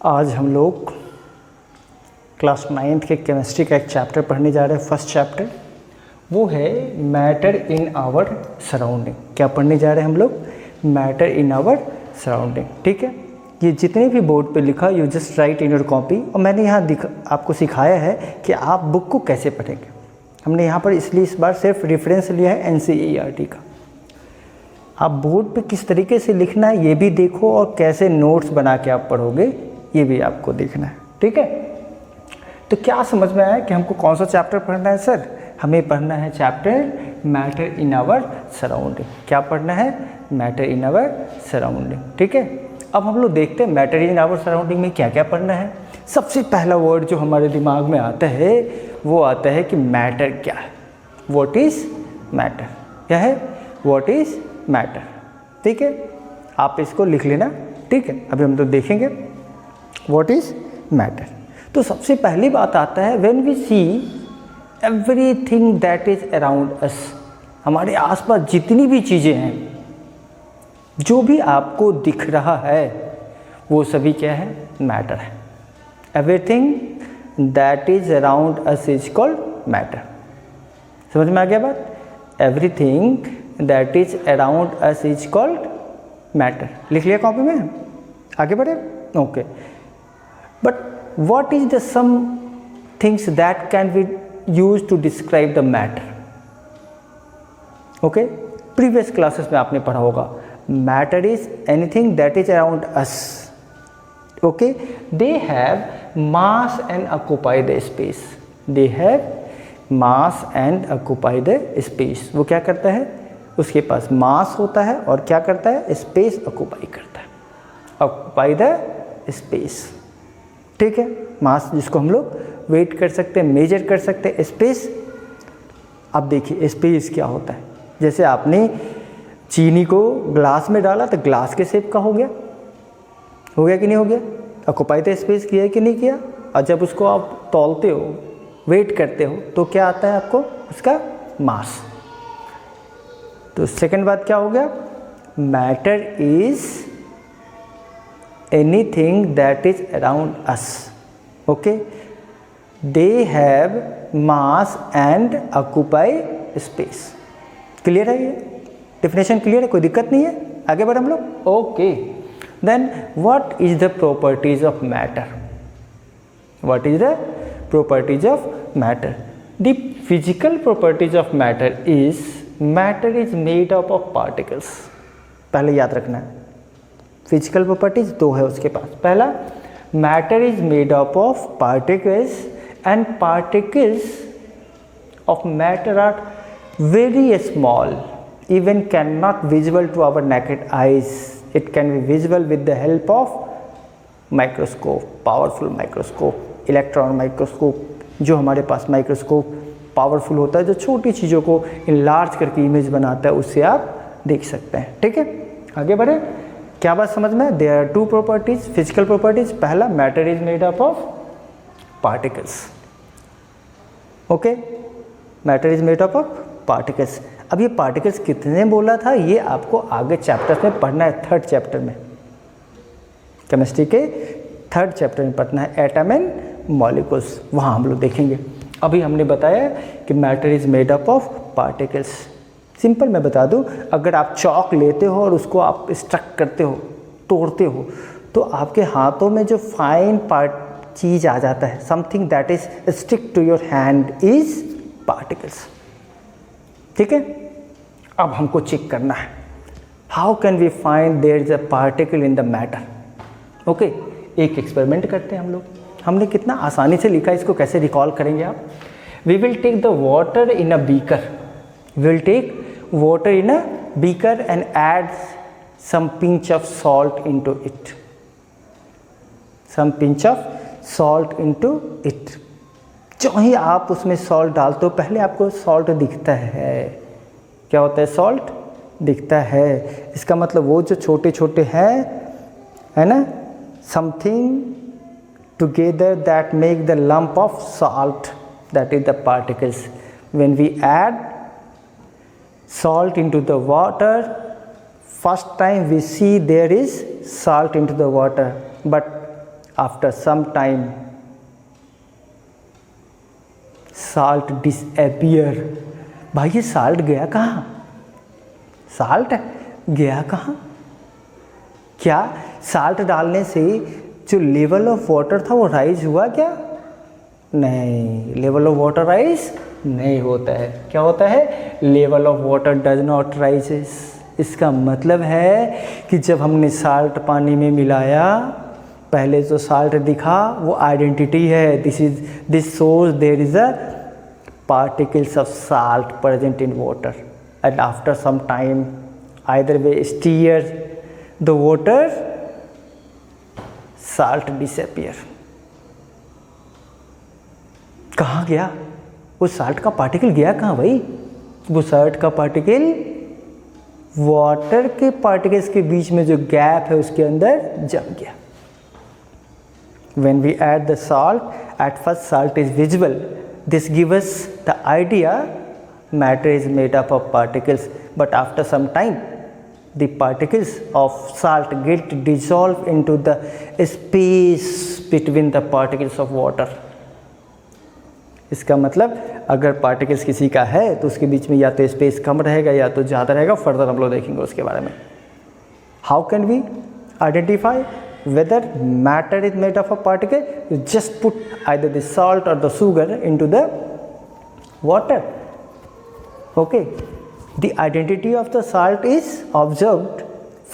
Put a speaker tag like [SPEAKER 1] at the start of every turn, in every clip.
[SPEAKER 1] आज हम लोग क्लास 9th के केमिस्ट्री का एक चैप्टर पढ़ने जा रहे हैं। फर्स्ट चैप्टर वो है मैटर इन आवर सराउंडिंग। क्या पढ़ने जा रहे हैं हम लोग? Matter in our surrounding. ठीक है, ये जितने भी बोर्ड पे लिखा you just write in your copy. और मैंने यहाँ आपको सिखाया है कि आप बुक को कैसे पढ़ेंगे। हमने यहाँ पर इसलिए इस बार सिर्फ रेफरेंस लिया है NCERT का। आप बोर्ड पे किस तरीके से लिखना है ये भी देखो, और कैसे नोट्स बना के आप पढ़ोगे ये भी आपको देखना है। ठीक है, तो क्या समझ में आया कि हमको कौन सा चैप्टर पढ़ना है? सर हमें पढ़ना है chapter matter in our surrounding. क्या पढ़ना है? Matter in our surrounding. ठीक है, अब हम लोग देखते हैं मैटर इन आवर सराउंडिंग में क्या क्या पढ़ना है। सबसे पहला वर्ड जो हमारे दिमाग में आता है वो आता है कि मैटर क्या है। What is matter? क्या है? What is matter. ठीक है, आप इसको लिख लेना। ठीक है, अभी हम तो देखेंगे व्हाट इज़ मैटर। तो सबसे पहली बात आता है when we see everything that is around us. हमारे आसपास जितनी भी चीज़ें हैं, जो भी आपको दिख रहा है वो सभी क्या है? मैटर है। Everything that is around us is called matter. समझ में आ गया बात? Everything that is around us is called matter. लिख लिया कॉपी में? आगे बढ़े? Okay, but what is the some things that can be used to describe the matter? Okay, previous classes में आपने पढ़ा होगा matter is anything that is around us. Okay, they have mass and occupy the space. They have mass and occupy the space. वो क्या करता है? उसके पास मास होता है और क्या करता है? स्पेस ऑक्यूपाई करता है। Occupy the space. ठीक है, मास जिसको हम लोग वेट कर सकते हैं, मेजर कर सकते हैं। स्पेस, अब देखिए स्पेस क्या होता है। जैसे आपने चीनी को ग्लास में डाला तो ग्लास के शेप का हो गया कि नहीं हो गया? ऑक्यूपाई द स्पेस किया है कि नहीं किया? और जब उसको आप तौलते हो, वेट करते हो, तो क्या आता है आपको? उसका मास। तो सेकंड बात क्या हो गया? Matter is anything that is around us. Okay, they have mass and occupy space. Clear है? ये डिफिनेशन क्लियर है? कोई दिक्कत नहीं है? आगे बढ़े हम लोग। Okay, then what is the properties of matter? What is the properties of matter? The physical properties of matter is made up of particles. पहले याद रखना है, फिजिकल प्रॉपर्टीज दो है उसके पास। पहला, matter is made up of particles and particles of matter are very small, even can not visible to our naked eyes. It can be visible with the help of microscope, powerful microscope, electron microscope. जो हमारे पास microscope powerful होता है, जो छोटी चीज़ों को enlarge करके image बनाता है, उससे आप देख सकते हैं। ठीक है, आगे बढ़े। क्या बात समझ में? There are two properties, physical properties. पहला, matter is made up of particles. Okay, matter is made up of particles. अब ये पार्टिकल्स कितने बोला था, ये आपको आगे चैप्टर में पढ़ना है। थर्ड चैप्टर में, केमिस्ट्री के थर्ड चैप्टर में पढ़ना है, एटम एंड मॉलिक्यूल्स। वहाँ हम लोग देखेंगे। अभी हमने बताया कि matter is made up of particles. Simple मैं बता दूं, अगर आप चॉक लेते हो और उसको आप स्ट्रक करते हो, तोड़ते हो, तो आपके हाथों में जो फाइन पार्ट चीज़ आ जाता है, something that is stick to your hand is particles. ठीक है, अब हमको चेक करना है how can we find there is a particle in the matter. Okay, एक एक्सपेरिमेंट करते हैं हम लोग। हमने कितना आसानी से लिखा, इसको कैसे रिकॉल करेंगे आप? We will take the water in a beaker. We will take water in a beaker and add some pinch of salt into it. Some pinch of salt into it. जो ही आप उसमें सॉल्ट डालते हो, पहले आपको salt दिखता है। क्या होता है? सॉल्ट दिखता है। इसका मतलब वो जो छोटे छोटे हैं, है ना, something together that make the lump of salt, that is the particles. When we add salt into the water, first time we see there is salt into the water, but after some time salt disappear. भाई ये salt गया कहाँ? Salt गया कहाँ? क्या salt डालने से जो लेवल ऑफ वाटर था वो राइज हुआ क्या? नहीं, लेवल ऑफ वाटर राइज नहीं होता है। क्या होता है? Level of water does not rises. इसका मतलब है कि जब हमने साल्ट पानी में मिलाया, पहले जो साल्ट दिखा वो आइडेंटिटी है, this shows there is a particles of salt present in water, and after some time either way stir the water, salt disappear। कहाँ गया वो साल्ट का पार्टिकल? गया कहाँ भाई? वो साल्ट का पार्टिकल वाटर के पार्टिकल्स के बीच में जो गैप है उसके अंदर जम गया। When we add the salt, at first salt is visible. This gives us the idea matter is made up of particles, but after some time the particles of salt get dissolved into the space between the particles of water। इसका मतलब अगर particles किसी का है तो उसके बीच में या तो स्पेस कम रहेगा या तो ज़्यादा रहेगा। फर्दर हम लोग देखेंगे उसके बारे में। How can we identify whether matter is made of a particle? You just put either the salt or the sugar into the water. Okay, the identity of the salt is observed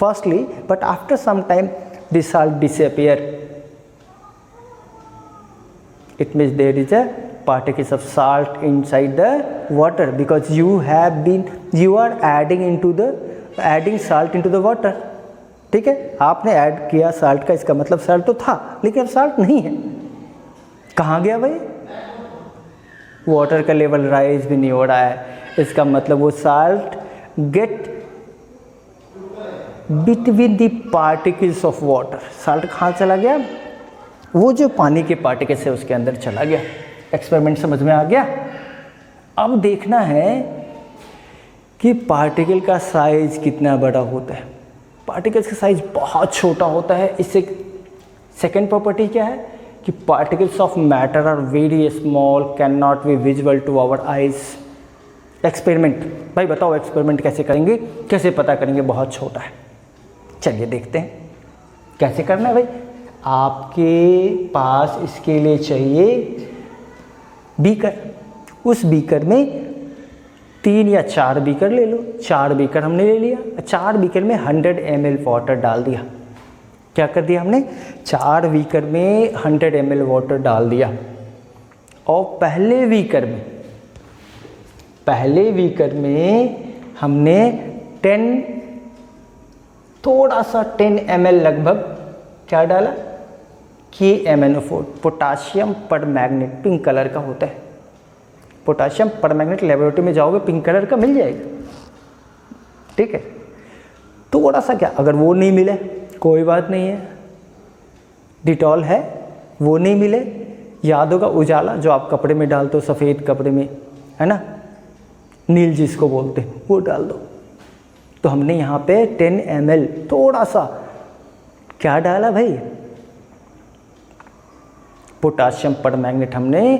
[SPEAKER 1] firstly, but after some time the salt disappear. It means there is a particles of salt inside the water because you are adding salt into the water। ठीक है, आपने add किया salt का, इसका मतलब salt तो था लेकिन अब साल्ट नहीं है। कहाँ गया भाई? वाटर का लेवल राइज भी नहीं हो रहा है। इसका मतलब वो salt get between the particles of water. Salt कहाँ चला गया? वो जो पानी के पार्टिकल्स है उसके अंदर चला गया। एक्सपेरिमेंट समझ में आ गया? अब देखना है कि पार्टिकल का साइज कितना बड़ा होता है। पार्टिकल्स का साइज बहुत छोटा होता है। इससे सेकेंड प्रॉपर्टी क्या है कि particles of matter are very small, can not be visible to our eyes. Experiment, भाई बताओ एक्सपेरिमेंट कैसे करेंगे, कैसे पता करेंगे बहुत छोटा है? चलिए देखते हैं कैसे करना है। भाई आपके पास इसके लिए चाहिए बीकर। उस बीकर में 3 या 4 बीकर ले लो। 4 बीकर हमने ले लिया। 4 बीकर में 100 ml वाटर डाल दिया। क्या कर दिया हमने? 4 बीकर में 100 ml वाटर डाल दिया। और पहले बीकर में हमने 10 ml लगभग क्या डाला? KMnO4, potassium permanganate, pink colour का होता है। पोटाशियम परमैंगनेट लेबोरेटरी में जाओगे पिंक कलर का मिल जाएगा। ठीक है, थोड़ा सा क्या, अगर वो नहीं मिले कोई बात नहीं है, डिटॉल है, वो नहीं मिले, याद होगा उजाला जो आप कपड़े में डालते हो, सफ़ेद कपड़े में, है ना, नील जिसको बोलते हैं, वो डाल दो। तो हमने यहाँ पे 10 ml थोड़ा सा क्या डाला भाई? पोटाशियम परमैंगनेट हमने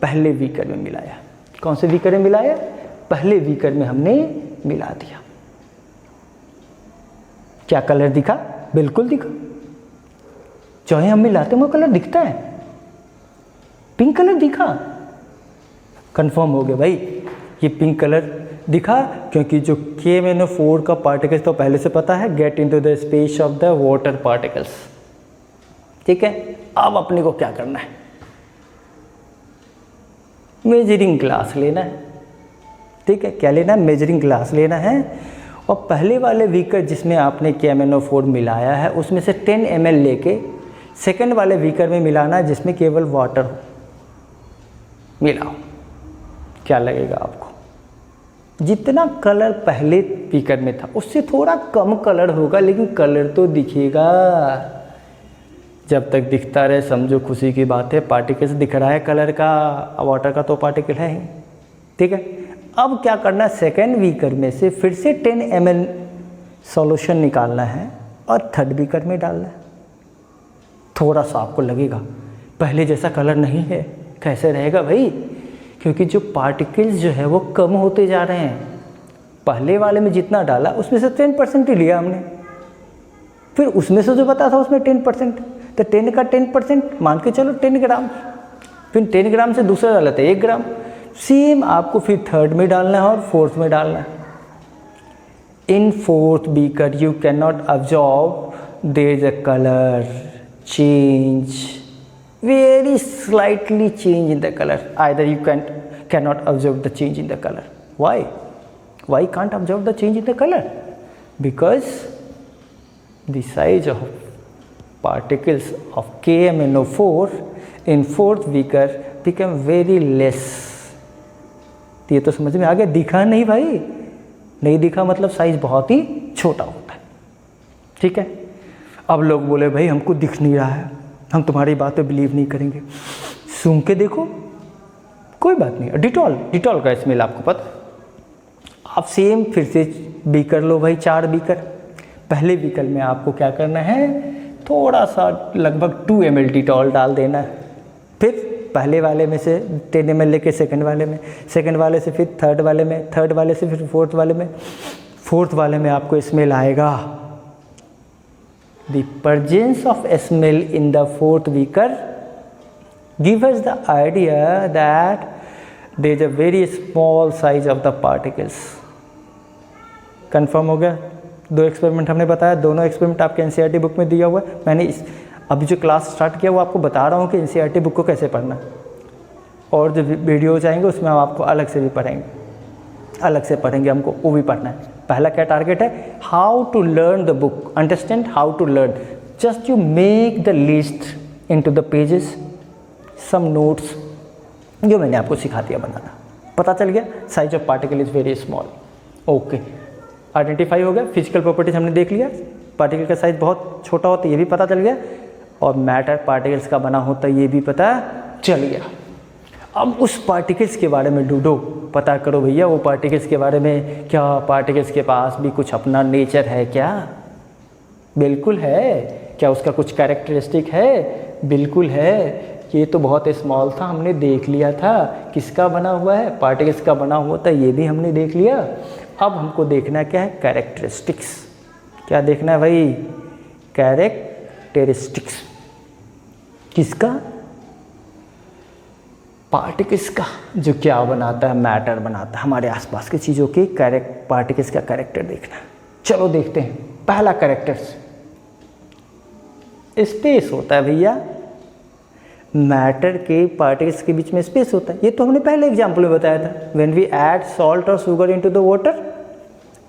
[SPEAKER 1] पहले बीकर में मिलाया। कौन से बीकर में मिलाया? पहले बीकर में हमने मिला दिया। क्या कलर दिखा? बिल्कुल दिखा। जो है हम मिलाते हैं वो कलर दिखता है, पिंक कलर दिखा। कंफर्म हो गया भाई, ये पिंक कलर दिखा क्योंकि जो KMnO4 का पार्टिकल्स तो पहले से पता है, gate into the space of the water particles. ठीक है, अब अपने को क्या करना है? मेजरिंग ग्लास लेना है। ठीक है, क्या लेना है? मेजरिंग ग्लास लेना है। और पहले वाले बीकर जिसमें आपने KMnO4 मिलाया है उसमें से 10 ml लेके सेकंड वाले बीकर में मिलाना है जिसमें केवल वाटर हो। मिलाओ, क्या लगेगा आपको? जितना कलर पहले बीकर में था उससे थोड़ा कम कलर होगा, लेकिन कलर तो दिखेगा। जब तक दिखता रहे समझो खुशी की बात है। पार्टिकल्स दिख रहा है कलर का, वाटर का तो पार्टिकल है ही। ठीक है, अब क्या करना है? सेकेंड बीकर में से फिर से 10 ml सॉल्यूशन निकालना है और थर्ड बीकर में डालना है। थोड़ा सा आपको लगेगा पहले जैसा कलर नहीं है। कैसे रहेगा भाई? क्योंकि जो पार्टिकल्स जो है वो कम होते जा रहे हैं। पहले वाले में जितना डाला उसमें से 10% ही लिया हमने, फिर उसमें से जो बता था उसमें 10%, तो 10 का 10% मान के चलो 10 ग्राम, फिर 10 ग्राम से दूसरा डाला था 1 ग्राम। सेम आपको फिर थर्ड में डालना है और फोर्थ में डालना है। In fourth beaker you can not observe there is a colour change, very slightly change in the color. Either you cannot observe the change in the color. Why can't observe the change in the color? Because the size of particles of KMnO4 in fourth beaker become very less. ये तो समझ में आ गया? दिखा नहीं भाई, नहीं दिखा मतलब साइज बहुत ही छोटा होता है। ठीक है, अब लोग बोले भाई हमको दिख नहीं रहा है, हम तुम्हारी बात पे बिलीव नहीं करेंगे, सूंघ के देखो, कोई बात नहीं। डिटॉल का स्मेल आपको पता है। आप सेम फिर से बीकर लो भाई, 4 बीकर। पहले बीकर में आपको क्या करना है, थोड़ा सा लगभग 2 ml डिटॉल डाल देना है। फिर पहले वाले में से 10 ml लेके सेकंड वाले में, सेकंड वाले से फिर थर्ड वाले में, थर्ड वाले से फिर फोर्थ वाले में, फोर्थ वाले में आपको स्मेल आएगा। The presence of smell in the fourth beaker gives us the idea that there is a very small size of the particles. Confirm हो गया? 2 एक्सपेरिमेंट हमने बताया, दोनों एक्सपेरिमेंट आपके एनसीईआरटी बुक में दिया हुआ है। मैंने अभी जो क्लास स्टार्ट किया वो आपको बता रहा हूँ कि एनसीईआरटी बुक को कैसे पढ़ना, और जो वीडियोज आएंगे उसमें हम आपको अलग से भी पढ़ेंगे, अलग से पढ़ेंगे, हमको वो भी पढ़ना है। पहला क्या टारगेट है, how to learn the book, understand how to learn, just you make the list into the pages, some notes जो मैंने आपको सिखा दिया बनाना। पता चल गया size of particle is very small. Okay, identify हो गया, फिजिकल प्रॉपर्टीज हमने देख लिया, पार्टिकल का साइज बहुत छोटा होता है ये भी पता चल गया, और मैटर पार्टिकल्स का बना होता है ये भी पता चल गया। अब उस पार्टिकल्स के बारे में ढूंढो, पता करो भैया वो पार्टिकल्स के बारे में, क्या पार्टिकल्स के पास भी कुछ अपना नेचर है क्या? बिल्कुल है। क्या उसका कुछ कैरेक्टरिस्टिक है? बिल्कुल है। ये तो बहुत स्मॉल था, हमने देख लिया था। किसका बना हुआ है? पार्टिकल्स का बना हुआ था, ये भी हमने देख लिया। अब हमको देखना क्या है? कैरेक्टरिस्टिक्स। क्या देखना है भाई? कैरेक्टरिस्टिक्स। किसका? पार्टिकल्स का, जो क्या बनाता है, मैटर बनाता है, हमारे आसपास की चीज़ों के पार्टिकल्स का कैरेक्टर देखना है। चलो देखते हैं। पहला कैरेक्टर्स, स्पेस होता है भैया, मैटर के पार्टिकल्स के बीच में स्पेस होता है। ये तो हमने पहले एग्जाम्पल में बताया था। व्हेन वी ऐड सॉल्ट और sugar into the water,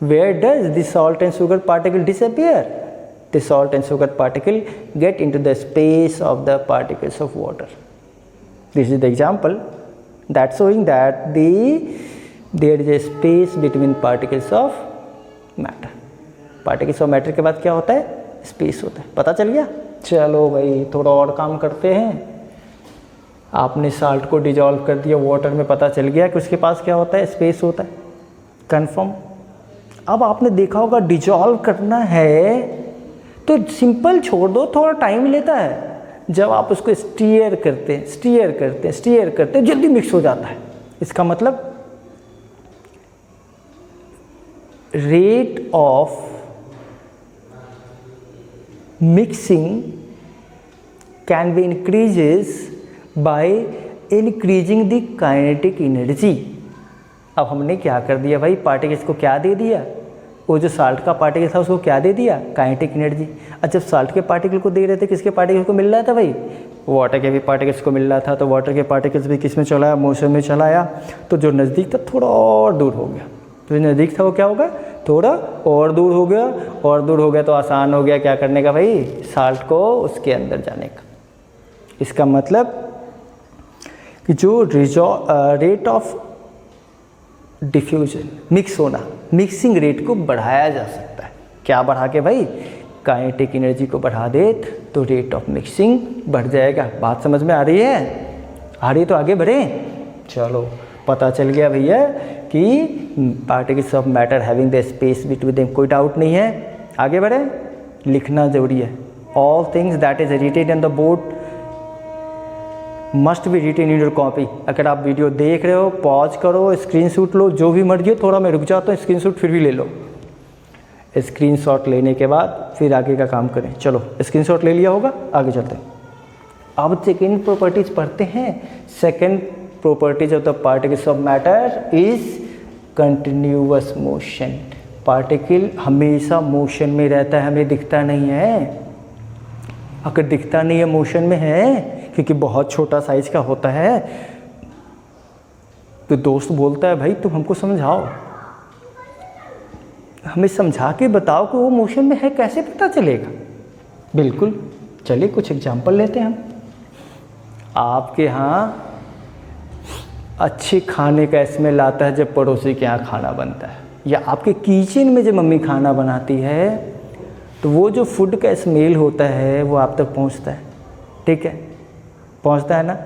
[SPEAKER 1] where does the salt and sugar particle disappear? The salt and sugar particle get into the space of the particles of water. This is the example that showing that there is a space between particles of matter. Particles of matter के बाद क्या होता है? Space होता है। पता चल गया? चलो भाई थोड़ा और काम करते हैं। आपने साल्ट को डिजॉल्व कर दिया वाटर में, पता चल गया कि उसके पास क्या होता है? स्पेस होता है। कंफर्म। अब आपने देखा होगा डिजॉल्व करना है तो सिंपल छोड़ दो, थोड़ा टाइम लेता है। जब आप उसको स्टीयर करते हैं जल्दी मिक्स हो जाता है। इसका मतलब rate of mixing can be increases by increasing the kinetic energy. अब हमने क्या कर दिया भाई? पार्टिकल्स को क्या दे दिया? वो जो साल्ट का पार्टिकल था उसको क्या दे दिया? Kinetic energy. और जब साल्ट के पार्टिकल को दे रहे थे, किसके पार्टिकल को मिल रहा था भाई? वाटर के भी पार्टिकल्स को मिल रहा था। तो वाटर के पार्टिकल्स भी किस में चला आया? मोशन में चला आया। तो जो नज़दीक था थोड़ा और दूर हो गया, तो जो नज़दीक था वो क्या होगा? थोड़ा और दूर हो गया, और दूर हो गया तो आसान हो गया क्या करने का भाई? साल्ट को उसके अंदर जाने का। इसका मतलब कि जो रेट ऑफ डिफ्यूजन, मिक्स होना, मिक्सिंग रेट को बढ़ाया जा सकता है। क्या बढ़ा के भाई? काइनेटिक एनर्जी को बढ़ा दे तो रेट ऑफ मिक्सिंग बढ़ जाएगा। बात समझ में आ रही है? आ रही तो आगे बढ़ें। चलो पता चल गया भैया कि particles of matter having the space between them, कोई डाउट नहीं है। आगे बढ़े, लिखना जरूरी है। All things that is written in the board must be written in your copy. अगर आप वीडियो देख रहे हो, पॉज करो, स्क्रीनशॉट लो, जो भी मर्जी हो। थोड़ा मैं रुक जाता हूँ, स्क्रीनशॉट फिर भी ले लो। स्क्रीनशॉट लेने के बाद फिर आगे का काम करें। चलो स्क्रीनशॉट ले लिया होगा, आगे चलते हैं। अब सेकेंड प्रॉपर्टीज पढ़ते हैं। Second properties of the particles of matter is continuous motion. Particle हमेशा मोशन में रहता है, हमें दिखता नहीं है। अगर दिखता नहीं है, मोशन में है, क्योंकि बहुत छोटा साइज का होता है। तो दोस्त बोलता है भाई तुम हमको समझाओ, हमें समझा के बताओ कि वो मोशन में है, कैसे पता चलेगा। बिल्कुल, चलिए कुछ एग्जांपल लेते हैं हम। आपके यहाँ अच्छे खाने का स्मेल आता है जब पड़ोसी के यहाँ खाना बनता है, या आपके किचन में जब मम्मी खाना बनाती है, तो वो जो फूड का स्मेल होता है वो आप तक पहुँचता है। ठीक है, पहुँचता है ना।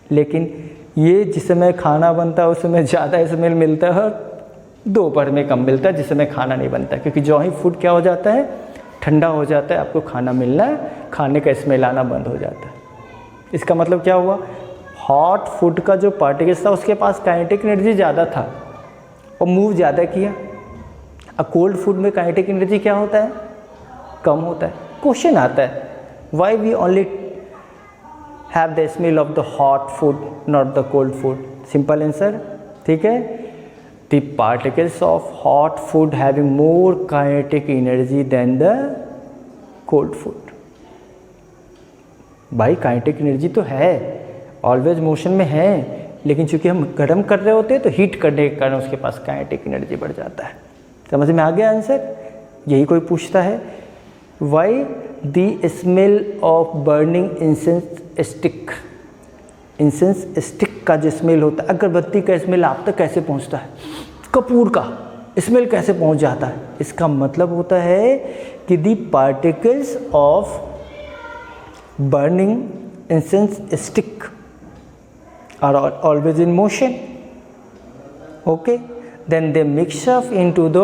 [SPEAKER 1] लेकिन ये जिस समय खाना बनता है उस समय ज़्यादा स्मेल मिलता है, दोपहर में कम मिलता है जिस समय खाना नहीं बनता, क्योंकि जो ही फूड क्या हो जाता है, ठंडा हो जाता है, आपको खाना मिलना, खाने का स्मेल आना बंद हो जाता है। इसका मतलब क्या हुआ, हॉट फूड का जो पार्टिकल्स था उसके पास काइनेटिक एनर्जी ज़्यादा था और मूव ज़्यादा किया। अब कोल्ड फूड में काइनेटिक एनर्जी क्या होता है, कम होता है। क्वेश्चन आता है, why we only have the smell of the hot food not the cold food. Simple answer, ठीक है। The particles of hot food having more kinetic energy than the cold food. भाई काइनेटिक एनर्जी तो है, always motion में है, लेकिन चूंकि हम गर्म कर रहे होते हैं तो हीट करने के कारण उसके पास काइनेटिक एनर्जी बढ़ जाता है। समझ में आ गया आंसर। यही कोई पूछता है, why the smell of burning incense stick. Incense stick का जो स्मेल होता है, अगरबत्ती का स्मेल आप तक कैसे पहुंचता है, कपूर का स्मेल कैसे पहुंच जाता है। इसका मतलब होता है कि the particles of burning incense stick are always in motion. Okay, then they mix up into the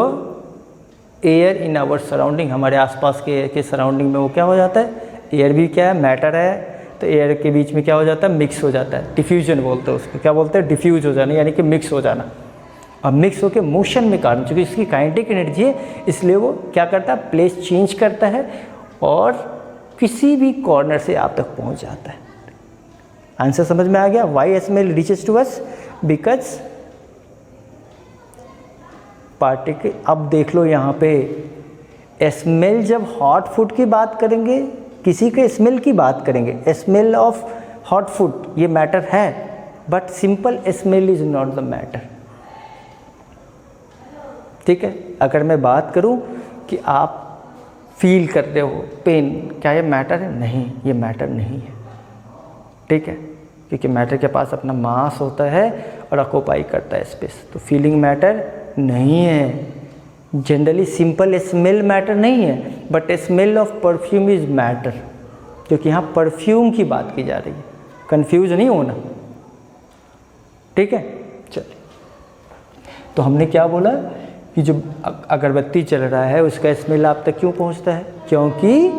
[SPEAKER 1] air in our surrounding. हमारे आसपास के सराउंडिंग में वो क्या हो जाता है, एयर भी क्या है, मैटर है, तो एयर के बीच में क्या हो जाता है, मिक्स हो जाता है। डिफ्यूजन बोलते हैं उसको, क्या बोलते हैं, डिफ्यूज हो जाना, यानी कि मिक्स हो जाना। अब मिक्स होकर मोशन में कारण, चूँकि इसकी काइनेटिक एनर्जी है, इसलिए वो क्या करता है, प्लेस चेंज करता है और किसी भी कॉर्नर से आप तक पहुँच जाता है। आंसर समझ में आ गया। Why smell reaches to us, because particle. अब देख लो यहाँ पे स्मेल, जब हॉट फूड की बात करेंगे, किसी के स्मेल की बात करेंगे, स्मेल ऑफ हॉट फूड, ये मैटर है, but simple smell is not the matter. ठीक है, अगर मैं बात करूँ कि आप फील करते हो पेन, क्या ये मैटर है, नहीं, ये मैटर नहीं है। ठीक है, क्योंकि मैटर के पास अपना मास होता है और ऑक्यूपाई करता है स्पेस, तो फीलिंग मैटर नहीं है। जनरली सिंपल स्मेल मैटर नहीं है, but smell of perfume is matter, क्योंकि यहाँ परफ्यूम की बात की जा रही है, कंफ्यूज नहीं होना। ठीक है, चलिए, तो हमने क्या बोला कि जो अगरबत्ती चल रहा है उसका स्मेल आप तक क्यों पहुँचता है, क्योंकि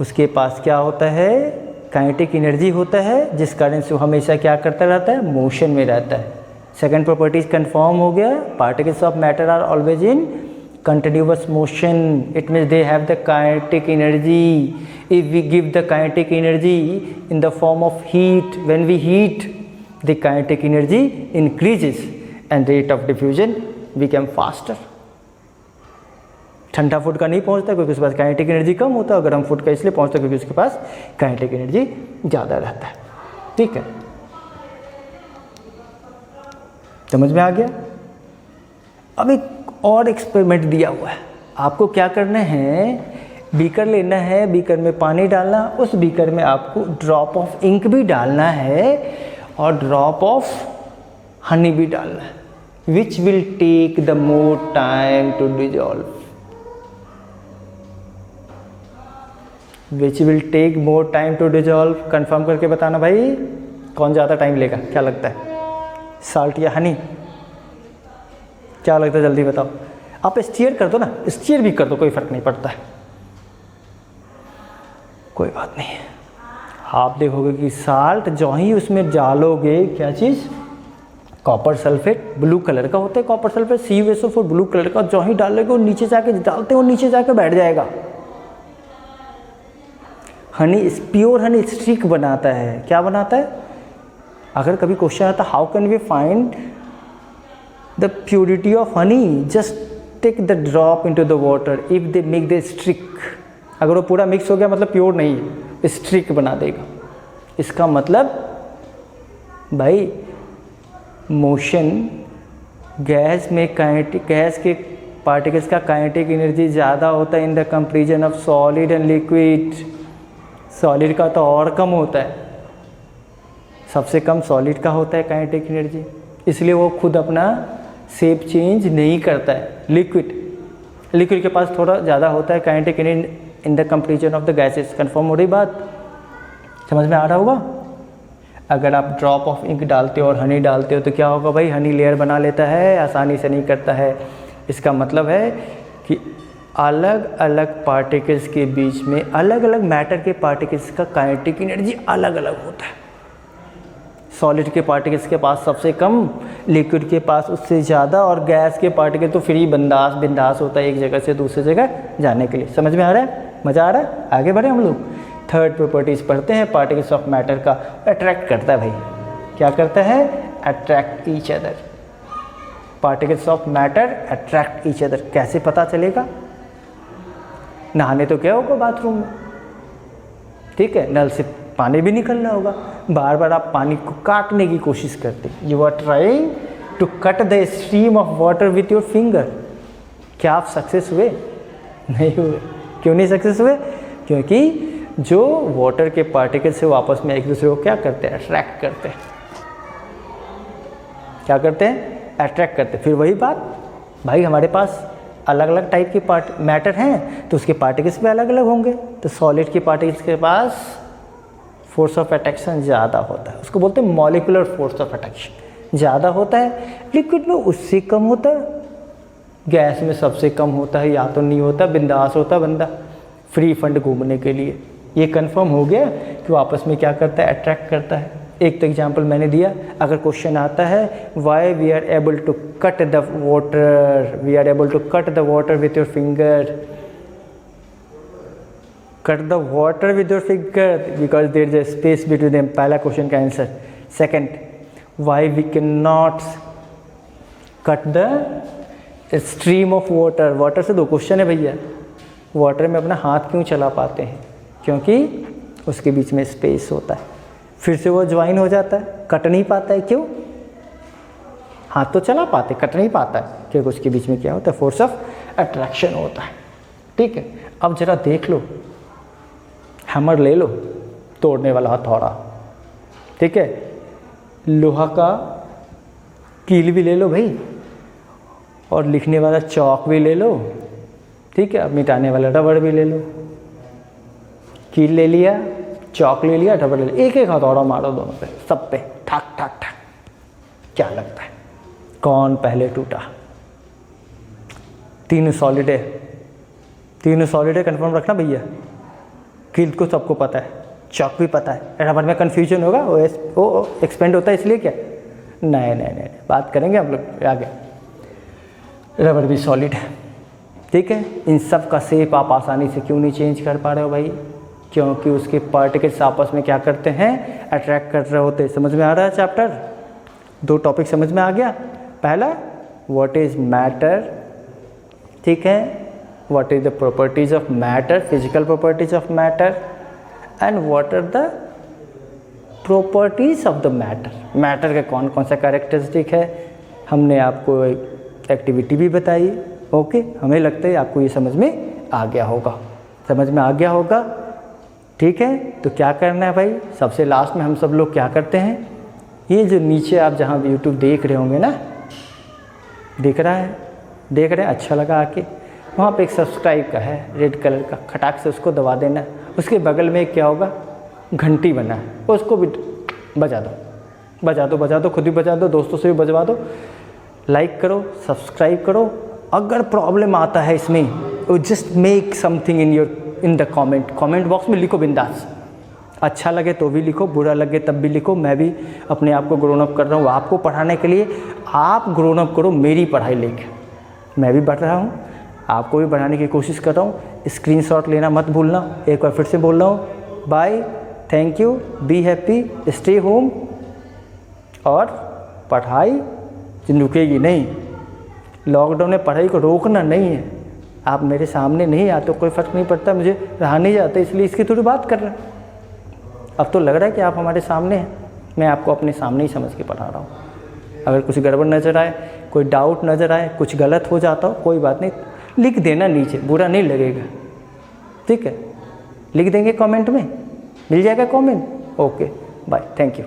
[SPEAKER 1] उसके पास क्या होता है, काइनेटिक एनर्जी होता है, जिस कारण से वो हमेशा क्या करता रहता है, मोशन में रहता है। सेकंड प्रॉपर्टीज कंफर्म हो गया, particles of matter are always in continuous motion, it means they have the kinetic energy. If we give the kinetic energy in the form of heat, when we heat the kinetic energy increases and rate of diffusion become faster. ठंडा food का नहीं पहुंचता क्योंकि उसके पास kinetic energy कम होता है, गर्म food का इसलिए पहुंचता क्योंकि उसके पास काइनेटिक एनर्जी ज़्यादा रहता है। ठीक है, समझ में आ गया। अब एक और एक्सपेरिमेंट दिया हुआ है, आपको क्या करना है, बीकर लेना है, बीकर में पानी डालना, उस बीकर में आपको ड्रॉप ऑफ इंक भी डालना है और ड्रॉप ऑफ हनी भी डालना है। Which will take the more time to dissolve, which will take more time to dissolve. Confirm करके बताना भाई, कौन ज़्यादा टाइम लेगा, क्या लगता है, साल्ट या हनी, क्या लगता है, जल्दी बताओ। आप स्टीयर कर दो ना, स्टीयर भी कर दो, कोई फ़र्क नहीं पड़ता है। कोई बात नहीं। आप देखोगे कि साल्ट जो ही उसमें डालोगे, क्या चीज़, कॉपर सल्फेट, ब्लू कलर का होता है copper sulphate, CuSO4 blue colour का, जो ही डालोगे वो नीचे जाके डालते हो, नीचे जाके बैठ जाएगा। हनी, प्योर हनी स्टिक बनाता है। क्या बनाता है? अगर कभी क्वेश्चन आता how can we find the purity of honey, just take the drop into the water, if they make the streak. अगर वो पूरा मिक्स हो गया मतलब प्योर नहीं है, स्ट्रिक बना देगा। इसका मतलब भाई मोशन, गैस में काइनेटिक, गैस के पार्टिकल्स का काइनेटिक एनर्जी ज़्यादा होता है in the comparison of solid and liquid. Solid का तो और कम होता है, सबसे कम सॉलिड का होता है काइनेटिक एनर्जी, इसलिए वो खुद अपना शेप चेंज नहीं करता है। लिक्विड के पास थोड़ा ज़्यादा होता है kinetic energy in the comparison of the gases. Confirm हो रही बात? समझ में आ रहा होगा? अगर आप ड्रॉप ऑफ इंक डालते हो और हनी डालते हो तो क्या होगा भाई, हनी लेयर बना लेता है, आसानी से नहीं करता है। इसका मतलब है कि अलग अलग पार्टिकल्स के बीच में, अलग अलग मैटर के पार्टिकल्स का काइनेटिक एनर्जी अलग अलग होता है। सॉलिड के पार्टिकल्स के पास सबसे कम, लिक्विड के पास उससे ज़्यादा, और गैस के पार्टिकल तो फ्री बिंदास होता है एक जगह से दूसरी जगह जाने के लिए। समझ में आ रहा है? मज़ा आ रहा है? आगे बढ़े हम लोग। थर्ड प्रॉपर्टीज़ पढ़ते हैं पार्टिकल्स ऑफ मैटर का। अट्रैक्ट करता है भाई, क्या करता है? Attract each other. Particles of matter attract each other. कैसे पता चलेगा? नहाने तो क्या होगा बाथरूम में, ठीक है, नल से पानी भी निकल रहा होगा, बार बार आप पानी को काटने की कोशिश करते, you are trying to cut the stream of water with your finger. क्या आप सक्सेस हुए? नहीं हुए। क्यों नहीं सक्सेस हुए? क्योंकि जो वाटर के पार्टिकल्स से वो आपस में एक दूसरे को क्या करते हैं? अट्रैक्ट करते हैं। क्या करते हैं? अट्रैक्ट करते हैं। फिर वही बात भाई, हमारे पास अलग अलग टाइप के मैटर हैं तो उसके पार्टिकल्स भी अलग अलग होंगे। तो सॉलिड के पार्टिकल्स के पास फोर्स ऑफ अट्रैक्शन ज़्यादा होता है, उसको बोलते हैं मॉलिक्यूलर फोर्स ऑफ अट्रैक्शन ज़्यादा होता है। लिक्विड में उससे कम होता है, गैस में सबसे कम होता है, या तो नहीं होता, बिंदास होता बंदा फ्री फंड घूमने के लिए। ये कंफर्म हो गया कि वो आपस में क्या करता है? अट्रैक्ट करता है। एक तो एग्जांपल मैंने दिया, अगर क्वेश्चन आता है why we are able to cut the water, we are able to cut the water with your finger, cut the water with your finger because there is a space between them. पहला question का answer. Second, why we can not cut the stream of water. Water से दो question है भैया, water में अपना हाथ क्यों चला पाते हैं? क्योंकि उसके बीच में स्पेस होता है, फिर से वो ज्वाइन हो जाता है, कट नहीं पाता है। क्यों? हाथ तो चला पाते, कट नहीं पाता है, क्योंकि उसके बीच में क्या होता है? फोर्स ऑफ अट्रैक्शन होता है। ठीक है, अब जरा देख लो, हैमर ले लो, तोड़ने वाला हथौड़ा, ठीक है, लोहा का कील भी ले लो भाई, और लिखने वाला चौक भी ले लो, ठीक है, अब मिटाने वाला रबड़ भी ले लो। कील ले लिया, चौक ले लिया, रबड़ ले लिया, एक एक हथौड़ा मारो दोनों पे, सब पे, ठक ठक ठक। क्या लगता है कौन पहले टूटा? तीनों सॉलिड है, तीनों सॉलिड है, कन्फर्म रखना भैया। कील को सबको पता है, चौक भी पता है, रबड़ में कन्फ्यूजन होगा, वो एक्सपेंड होता है इसलिए क्या? नहीं, बात करेंगे हम लोग आगे। रबड़ भी सॉलिड है, ठीक है। इन सब का शेप आप आसानी से क्यों नहीं चेंज कर पा रहे हो भाई? क्योंकि उसके पार्टिकल्स आपस में क्या करते हैं? अट्रैक्ट कर रहे होते। समझ में आ रहा है चैप्टर? दो टॉपिक समझ में आ गया। पहला, व्हाट इज मैटर, ठीक है, what is the properties of matter, physical properties of matter, and what are the properties of the matter. Matter के कौन कौन सा कैरेक्टरिस्टिक है, हमने आपको एक्टिविटी भी बताई। ओके, हमें लगता है आपको ये समझ में आ गया होगा, समझ में आ गया होगा, ठीक है। तो क्या करना है भाई, सबसे लास्ट में हम सब लोग क्या करते हैं, ये जो नीचे आप जहाँ यूट्यूब देख रहे होंगे ना, दिख रहा है, देख रहे हैं, अच्छा लगा आके, वहाँ पे एक सब्सक्राइब का है रेड कलर का, खटाक से उसको दबा देना। उसके बगल में क्या होगा, घंटी बना है, उसको भी बजा दो, खुद भी बजा दो, दोस्तों से भी बजवा दो। लाइक करो, सब्सक्राइब करो। अगर प्रॉब्लम आता है इसमें, just make something in your in the comment box में लिखो बिंदास। अच्छा लगे तो भी लिखो, बुरा लगे तब भी लिखो। मैं भी अपने आप को ग्रोन अप कर रहा हूँ आपको पढ़ाने के लिए। आप ग्रोन अप करो मेरी पढ़ाई लेके। मैं भी बढ़ रहा हूँ, आपको भी बढ़ाने की कोशिश कर रहा हूँ। स्क्रीनशॉट लेना मत भूलना। एक बार फिर से बोल रहा हूँ, bye, thank you, be happy, stay home. और पढ़ाई रुकेगी नहीं। लॉकडाउन में पढ़ाई को रोकना नहीं है। आप मेरे सामने नहीं आते कोई फ़र्क नहीं पड़ता, मुझे रहा नहीं जाता, इसलिए इसकी थोड़ी बात कर रहे हैं। अब तो लग रहा है कि आप हमारे सामने हैं, मैं आपको अपने सामने ही समझ के पढ़ा रहा हूँ। अगर कुछ गड़बड़ नज़र आए, कोई डाउट नज़र आए, कुछ गलत हो जाता हो, कोई बात नहीं, लिख देना नीचे, बुरा नहीं लगेगा, ठीक है। लिख देंगे कमेंट में, मिल जाएगा comment. Okay, bye, thank you.